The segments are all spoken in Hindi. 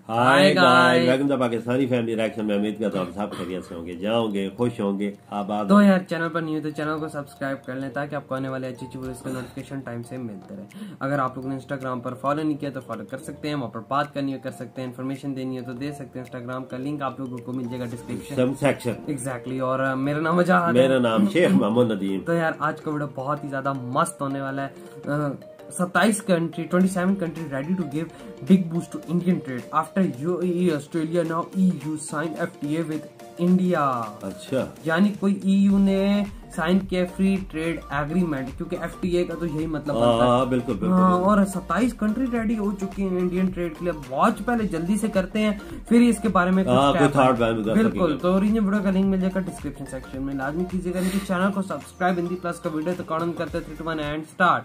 Hi guys, welcome to Pakistani family reaction में। उम्मीद करता हूँ आप सब खैरियत से होंगे, जाओगे, खुश होंगे, आबाद। तो यार चैनल पर न्यू तो चैनल को सब्सक्राइब कर लें ताकि आपको आने वाले अच्छी वीडियोस का नोटिफिकेशन टाइम से मिलते रहे। अगर आप लोगों ने इंस्टाग्राम पर फॉलो नहीं किया तो फॉलो कर सकते हैं, वहाँ पर बात करनी हो कर सकते हैं, इन्फॉर्मेशन देनी है तो दे सकते हैं। इंस्टाग्राम का लिंक आप लोगों को मिल जाएगा डिस्क्रिप्शन सेक्शन। एग्जैक्टली। और मेरा नाम वजाहत, मेरा नाम शेख मोहम्मद नदीम। तो यार आज का वीडियो बहुत ही ज्यादा मस्त होने वाला है। 27 country ready to give big boost to Indian trade after UAE Australia now EU sign FTA with India. अच्छा, यानी कोई ईयू ने साइन किया फ्री ट्रेड एग्रीमेंट, क्योंकि एफटीए का तो यही मतलब बनता है। बिल्कुल बिल्कुल। और 27 कंट्री रेडी हो चुकी हैं इंडियन ट्रेड के लिए। वॉच पहले जल्दी से करते हैं, फिर इसके बारे में बिल्कुल। तो ओरिजिनल वीडियो का लिंक मिल जाएगा डिस्क्रिप्शन सेक्शन में, लाजमी कीजिएगा। इनके चैनल को सब्सक्राइब हिंदी प्लस का वीडियो तो काउंट करते हैं 3 2 1 एंड स्टार्ट।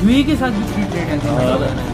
यूएई के साथ भी फ्री ट्रेड है।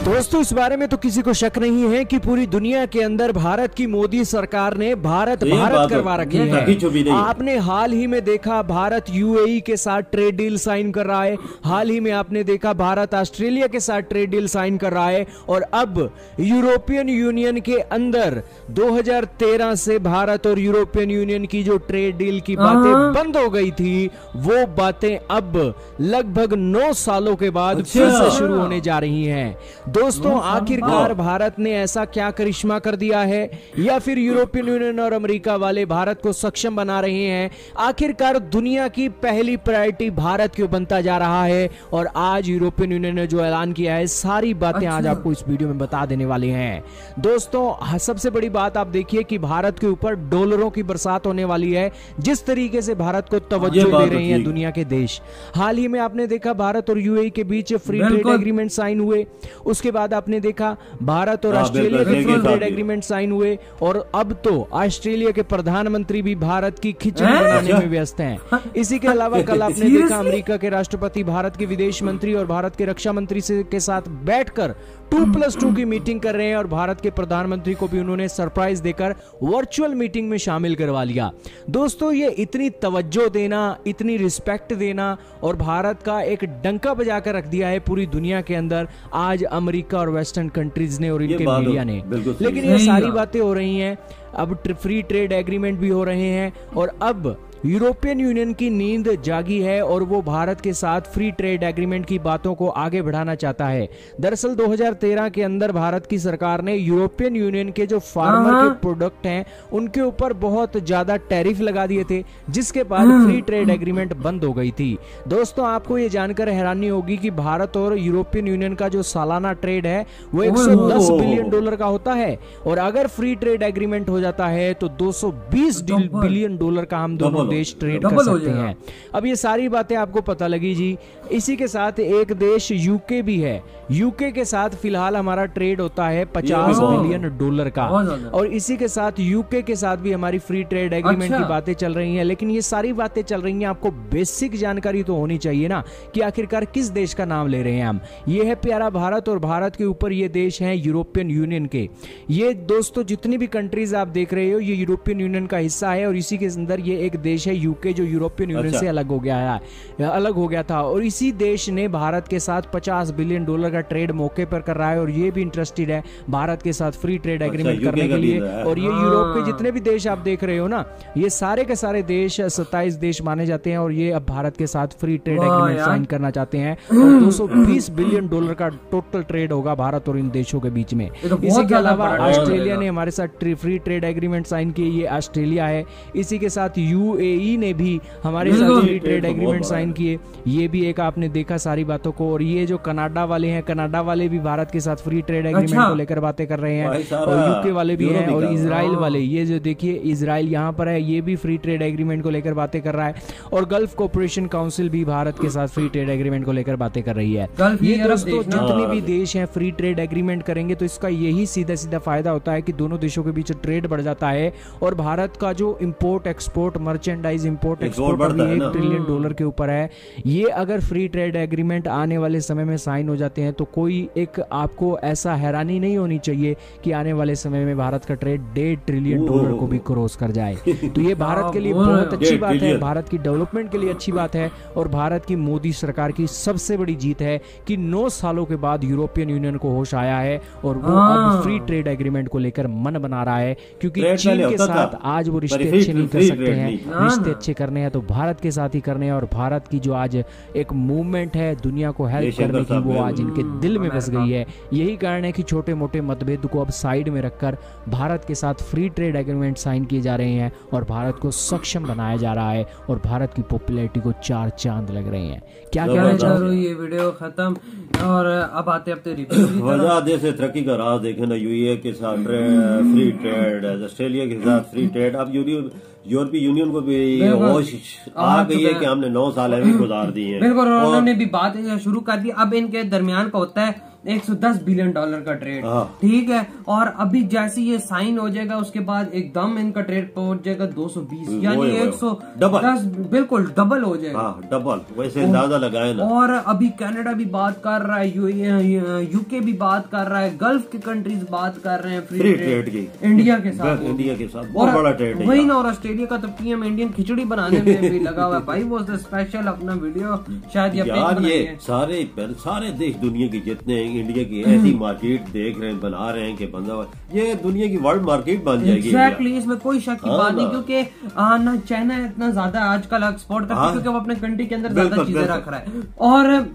दोस्तों इस बारे में तो किसी को शक नहीं है कि पूरी दुनिया के अंदर भारत की मोदी सरकार ने भारत करवा रखी है। आपने हाल ही में देखा भारत यूएई के साथ ट्रेड डील साइन कर रहा है। हाल ही में आपने देखा भारत ऑस्ट्रेलिया के साथ ट्रेड डील साइन कर रहा है। और अब यूरोपियन यूनियन के अंदर 2013 से भारत और यूरोपियन यूनियन की जो ट्रेड डील की बातें बंद हो गई थी, वो बातें अब लगभग 9 सालों के बाद फिर से शुरू होने जा रही हैं। दोस्तों आखिरकार भारत ने ऐसा क्या करिश्मा कर दिया है, या फिर यूरोपियन यूनियन और अमेरिका वाले भारत को सक्षम बना रहे हैं? आखिरकार दुनिया की पहली प्रायोरिटी भारत क्यों बनता जा रहा है? और आज यूरोपियन यूनियन ने जो ऐलान किया है, सारी बातें आज आपको इस वीडियो में बता देने वाले हैं। दोस्तों सबसे बड़ी बात आप देखिए कि भारत के ऊपर डॉलरों की बरसात होने वाली है। जिस तरीके से भारत को तवज्जो दे रहे हैं दुनिया के देश। हाल ही में आपने देखा भारत और यूएई के बीच फ्री ट्रेड एग्रीमेंट साइन हुए। उसके बाद आपने देखा भारत और ऑस्ट्रेलिया के फ्री ट्रेड एग्रीमेंट साइन हुए। और अब तो ऑस्ट्रेलिया के प्रधानमंत्री भी भारत की खिचड़ी बनाने में व्यस्त हैं। इसी के अलावा कल आपने देखा अमेरिका के राष्ट्रपति भारत के विदेश मंत्री और भारत के रक्षा मंत्री के साथ बैठकर 2+2 की मीटिंग कर रहे हैं। और भारत के प्रधानमंत्री को भी उन्होंने सरप्राइज देकर वर्चुअल मीटिंग में शामिल करवा लिया। दोस्तों ये इतनी तवज्जो देना, इतनी रिस्पेक्ट देना और भारत का एक डंका बजाकर रख दिया है पूरी दुनिया के अंदर आज अमेरिका और वेस्टर्न कंट्रीज ने और इनके मीडिया ने। लेकिन ये सारी बातें हो रही हैं, अब फ्री ट्रेड एग्रीमेंट भी हो रहे हैं। और अब यूरोपियन यूनियन की नींद जागी है और वो भारत के साथ फ्री ट्रेड एग्रीमेंट की बातों को आगे बढ़ाना चाहता है। दरअसल 2013 के अंदर भारत की सरकार ने यूरोपियन यूनियन के जो फार्मर के प्रोडक्ट हैं उनके ऊपर बहुत ज्यादा टैरिफ लगा दिए थे, जिसके बाद फ्री ट्रेड एग्रीमेंट बंद हो गई थी। दोस्तों आपको ये जानकर हैरानी होगी कि भारत और यूरोपियन यूनियन का जो सालाना ट्रेड है वो 110 बिलियन डॉलर का होता है। और अगर फ्री ट्रेड एग्रीमेंट हो जाता है तो 220 बिलियन डॉलर का हम दोनों देश ट्रेड कर सकते हैं। अब ये सारी बातें आपको पता लगी जी। इसी के साथ एक देश यूके भी है। यूके के साथ फिलहाल हमारा ट्रेड होता है 50 बिलियन डॉलर का। और इसी के साथ यूके के साथ भी हमारी फ्री ट्रेड एग्रीमेंट की बातें चल रही हैं। लेकिन ये सारी बातें चल रही हैं, आपको बेसिक जानकारी तो होनी चाहिए ना कि आखिरकार किस देश का नाम ले रहे हैं हम। ये है प्यारा भारत और भारत के ऊपर ये देश है यूरोपियन यूनियन के। ये दोस्तों जितनी भी कंट्रीज आप देख रहे हो ये यूरोपियन यूनियन का हिस्सा है। और इसी के अंदर ये एक देश है यूके जो यूरोपियन यूनियन से अलग हो गया था। और इसी देश ने भारत के साथ 50 बिलियन डॉलर का ट्रेड मौके पर कर रहा है। और ये भी इंटरेस्टेड है भारत के साथ फ्री ट्रेड एग्रीमेंट करने के लिए। और ये यूरोप के जितने भी देश आप देख रहे हो ना, ये सारे के सारे देश 27 देश माने जाते हैं। और ये अब भारत के साथ फ्री ट्रेड एग्रीमेंट साइन करना चाहते हैं। और 220 बिलियन डॉलर का टोटल ट्रेड होगा भारत और इन देशों के बीच में। इसी के अलावा ऑस्ट्रेलिया ने हमारे साथ फ्री ट्रेड एग्रीमेंट साइन किए। ये ऑस्ट्रेलिया है। इसी के साथ यूएई ने भी हमारे साथ फ्री ट्रेड एग्रीमेंट साइन किए। ये भी एक आपने देखा सारी बातों को। और ये जो कनाडा वाले हैं, कनाडा वाले भी भारत के साथ फ्री ट्रेड एग्रीमेंट को लेकर बातें कर रहे हैं। और यूके वाले भी हैं। और इजराइल वाले, ये जो देखिए इजराइल यहाँ पर है, ये भी फ्री ट्रेड एग्रीमेंट को लेकर बातें कर रहा है। और गल्फ कोऑपरेशन काउंसिल भी भारत के साथ फ्री ट्रेड एग्रीमेंट को लेकर बातें कर रही है। ये दोस्तों जितने भी देश हैं फ्री ट्रेड एग्रीमेंट करेंगे तो इसका यही सीधा फायदा होता है कि दोनों देशों के बीच ट्रेड बढ़ जाता है। और भारत का जो import export merchant merchandise import export अभी $1 ट्रिलियन के ऊपर है। ये अगर फ्री ट्रेड एग्रीमेंट आने वाले समय में साइन हो जाते हैं तो कोई एक आपको ऐसा हैरानी नहीं होनी चाहिए कि आने वाले समय में भारत का ट्रेड $1.5 ट्रिलियन को भी क्रॉस कर जाए। तो ये भारत के लिए बहुत अच्छी बात है, भारत की डेवलपमेंट के लिए अच्छी बात है और भारत की मोदी सरकार की सबसे बड़ी जीत है कि 9 सालों के बाद यूरोपियन यूनियन को होश आया है और वो अब फ्री ट्रेड एग्रीमेंट को लेकर मन बना रहा है, क्योंकि चीन के साथ आज वो रिश्ते अच्छे नहीं कर सकते हैं। रिश्ते अच्छे करने हैं तो भारत के साथ ही करने हैं, और भारत की जो आज एक मूवमेंट है दुनिया को हेल्प करने की, वो आज इनके दिल में बस गई है। यही कारण है कि छोटे मोटे मतभेद को अब साइड में रखकर भारत के साथ फ्री ट्रेड एग्रीमेंट साइन किए जा रहे हैं और भारत को सक्षम बनाया जा रहा है और भारत की पॉपुलैरिटी को 4 चांद लग रहे हैं। क्या ये वीडियो खत्म और अब आते वजह देश से तरक्की का राज देखे ना, यूएई के साथ फ्री ट्रेड, ऑस्ट्रेलिया के साथ फ्री ट्रेड, अब यूरोपीय यूनियन को भी होश आ गई है कि हमने 9 साल अभी गुजार दिए हैं। बिल्कुल, उन्होंने भी बात शुरू कर दी। अब इनके दरमियान का होता है $110 बिलियन का ट्रेड, ठीक है, और अभी जैसे ये साइन हो जाएगा उसके बाद एकदम इनका ट्रेड पहुंच जाएगा 220 यानी 110, बिल्कुल डबल हो जाएगा। डबल वैसे अंदाजा लगाए ना। और अभी कनाडा भी बात कर रहा है, यूके भी बात कर रहा है, गल्फ की कंट्रीज बात कर रहे हैं फ्री ट्रेड की इंडिया के साथ बहुत बड़ा ट्रेड है वही ना। और ऑस्ट्रेलिया का तो पीएम इंडियन खिचड़ी बनाने में भी लगा हुआ है भाई, वो स्पेशल अपना वीडियो शायद ये सारे देश दुनिया के जितने इंडिया की ऐसी मार्केट देख रहे हैं, बना रहे हैं कि बंदा ये दुनिया की वर्ल्ड मार्केट बन जाएगी। एग्जैक्टली, इसमें कोई शक की बात नहीं, क्योंकि ना चाइना इतना ज्यादा आजकल एक्सपोर्ट करता है क्योंकि वो अपने कंट्री के अंदर ज्यादा चीजें रख रहा है, और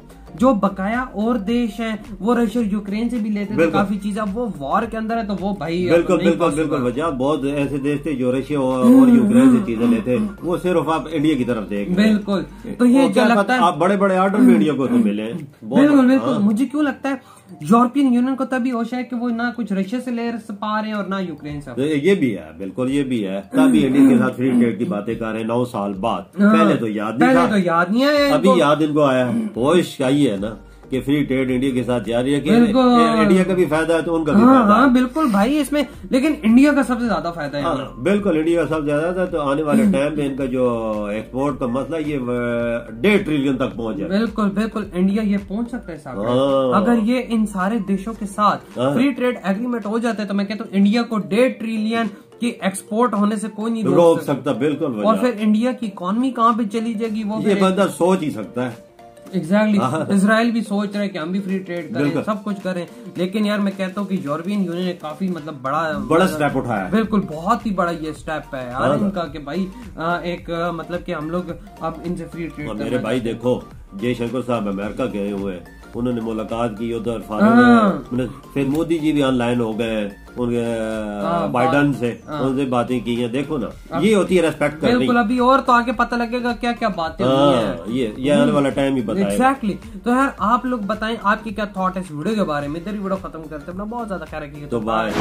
जो बकाया और देश हैं वो रशिया यूक्रेन से भी लेते थे काफी चीज, अब वो वॉर के अंदर है तो वो भाई बिल्कुल वजह बहुत ऐसे देश थे जो रशिया और यूक्रेन से चीजें लेते, वो सिर्फ आप इंडिया की तरफ देख। बिल्कुल, तो ये क्या लगता है आप बड़े बड़े ऑर्डर भी इंडिया को तो मिले। बिल्कुल, मुझे क्यों लगता है यूरोपियन यूनियन को तभी होश है कि वो ना कुछ रशिया से ले पा रहे हैं और ना यूक्रेन से। ये भी है, बिल्कुल ये भी है, तभी इंडिया के साथ फ्री ट्रेड की बातें कर रहे हैं 9 साल बाद। पहले तो याद नहीं आया, अभी याद इनको आया, होश आई है ना कि फ्री ट्रेड इंडिया के साथ जारी है कि इंडिया का भी फायदा है तो उनका भी फायदा है। बिल्कुल भाई, इसमें लेकिन इंडिया का सबसे ज्यादा फायदा है। बिल्कुल, इंडिया का सबसे ज्यादा था, तो आने वाले टाइम में इनका जो एक्सपोर्ट का मसला ये $1.5 ट्रिलियन तक पहुंच जाए। बिल्कुल इंडिया ये पहुंच सकता है साहब। अगर ये इन सारे देशों के साथ फ्री ट्रेड एग्रीमेंट हो जाता है तो मैं कहता हूँ इंडिया को $1.5 ट्रिलियन कि एक्सपोर्ट होने से कोई नहीं रोक सकता। बिल्कुल, और फिर इंडिया की इकॉनमी कहाँ पे चली जाएगी वो ये बंदा सोच ही सकता है। एग्जैक्टली, इसराइल भी सोच रहा है कि हम भी फ्री ट्रेड करें, सब कुछ करें, लेकिन यार मैं कहता हूँ कि यूरोपियन यूनियन ने काफी मतलब बड़ा स्टेप उठाया है। बिल्कुल, बहुत ही बड़ा ये स्टेप है यार इनका कि भाई एक मतलब कि हम लोग अब इनसे फ्री ट्रेड। मेरे भाई देखो, जयशंकर साहब अमेरिका गए हुए, उन्होंने मुलाकात की उधर, फिर मोदी जी भी ऑनलाइन हो गए उनके बाइडन से, उनसे बातें की हैं। देखो ना, ये होती है रेस्पेक्ट करनी। बिल्कुल, अभी और तो आगे पता लगेगा क्या क्या बातें हुई हैं। ये आने वाला टाइम ही बताएगा। एग्जैक्टली, तो यार आप लोग बताएं आपकी क्या थॉट है इस वीडियो के बारे में। इधर ही वीडियो खत्म करते हैं, अपना बहुत ज्यादा ख्याल रखिएगा, तो बाय।